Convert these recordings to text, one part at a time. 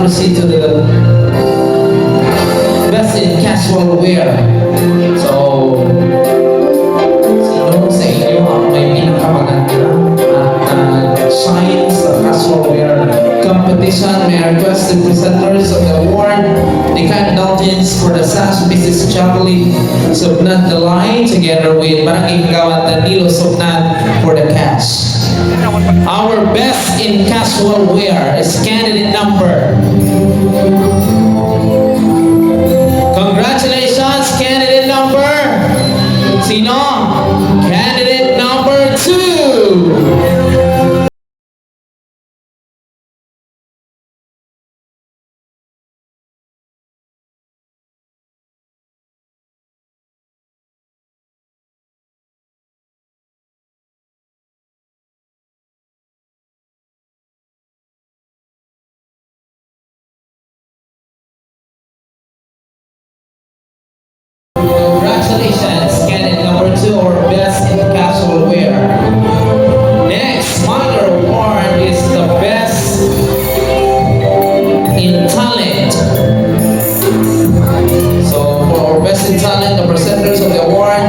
proceed to the best in casual wear. So, sino sa inyo ang may pinakamaganda at shine sa casual wear competition? May I request the presenters of the award, the indulgence for the SAS Mrs. Jacqueline Subnat Dalay, together with Barangay Kagawad Danilo Subnat for the cash. Our best in casual wear is candidate number. Congratulations, candidate number. Sino? Candidate number 2. Congratulations, candidate number 2, or best in casual wear. Next, minor award is the best in talent. So for our best in talent, the presenters of the award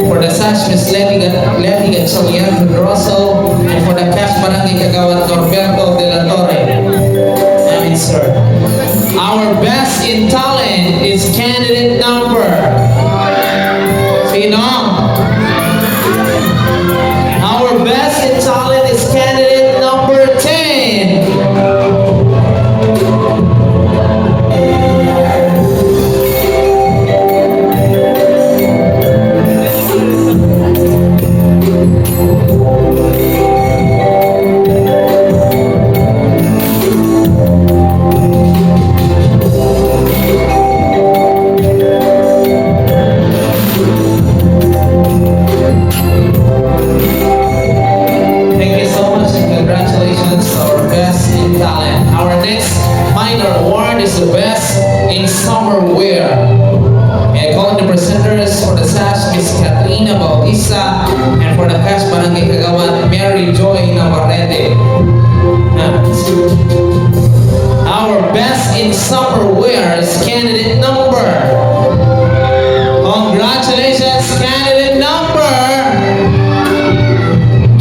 for the SAS, Ms. Letty Gatchalian Pedroso, and for the cash, Barangay Kagawad Norberto de la Torre. I mean, sir. Our best in talent is candidate number. Sino? Our best in talent is candidate number 10. And for the cash, Barangay Kagawad, Mary Joy Navarrete. Our best in summer wear is candidate number. Congratulations, candidate number.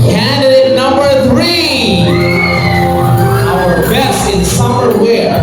Candidate number 3. Our best in summer wear.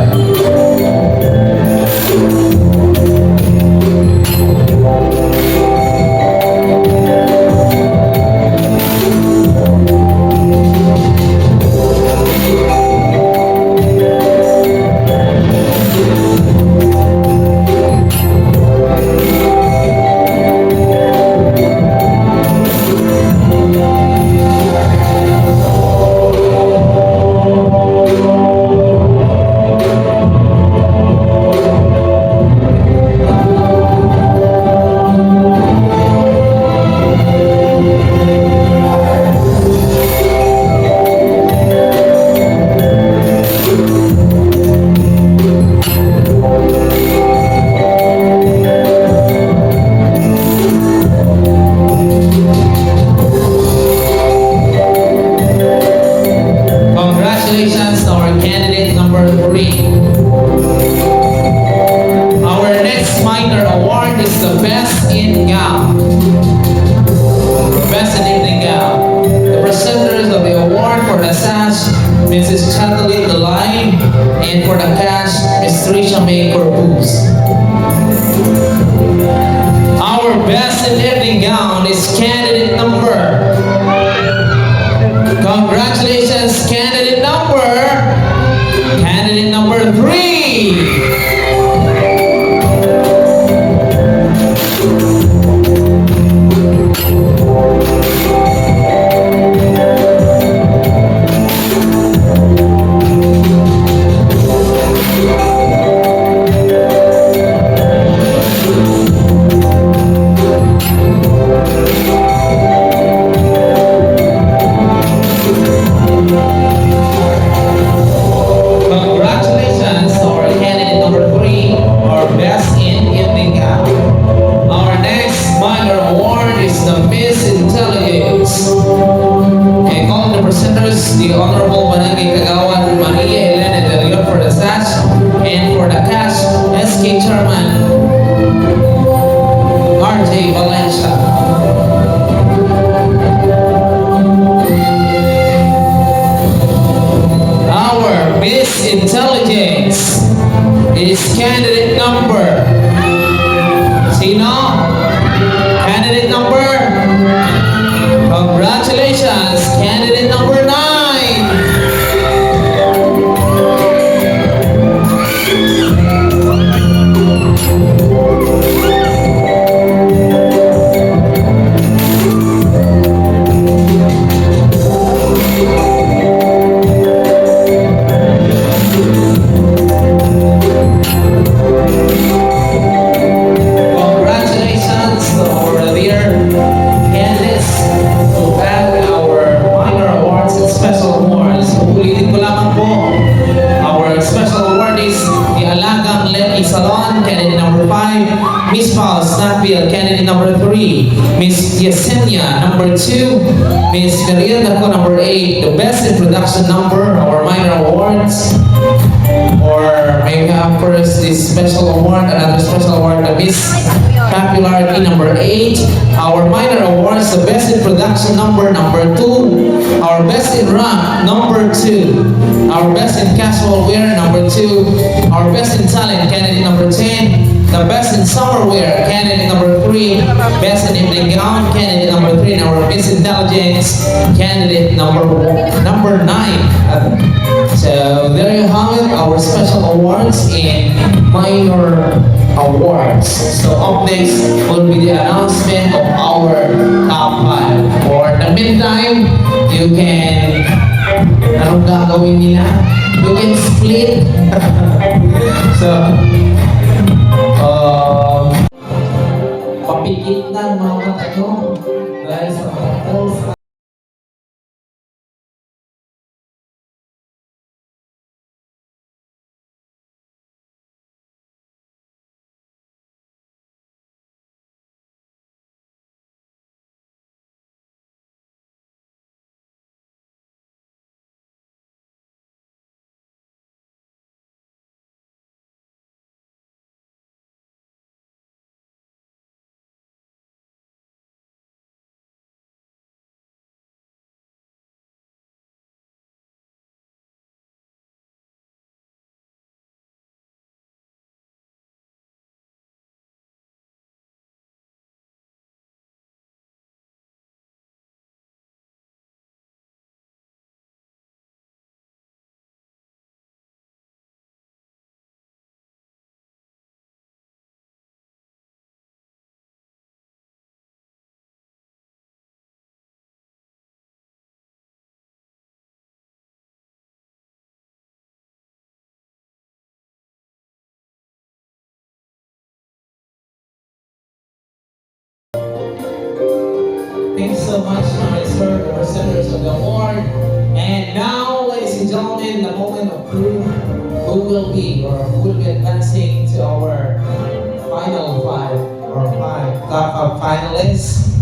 Congratulations, our candidate number 3. Our next minor award is the best in gown. Best in evening gown. The presenters of the award for the SAS, Mrs. Chatelaine Dalay, and for the cash, Ms. Trisha May Corpus. Our best in evening gown is candidate number. Congratulations, candidate number 3. the Honorable Barangay Kagawad Maria Elena de Leon for the SAS, candidate number 9. Congratulations to our dear candidates who have our minor awards and special awards. Ulitin ko lamang po, our special award is the Alagang Lenny Salon, candidate number 5, Miss Paus Nabil, candidate number 3, Miss Yesenia, number 2, Miss Merienda ko, number 8, the best in production number, our minor awards. Or may we have first this special award, another special award, the Miss Popularity number 8, our minor awards, the best in production number 2, our best in rank number 2, our best in casual wear number 2, our best in talent candidate number 10, the best in summer wear candidate number 3, best in evening gown candidate number 3, and our Miss Intelligence candidate number 9. So there you have it, our special awards and minor awards. So up next will be the announcement of our top 5. For the meantime, you can, anong gagawin nila? You can split. So, papikit na mga mata nyo dahil sa mga post. Thank you so much, Mr. the recipients of the award. And now, ladies and gentlemen, the moment of proof who will be advancing to our final 5 or 5 top 5 finalists.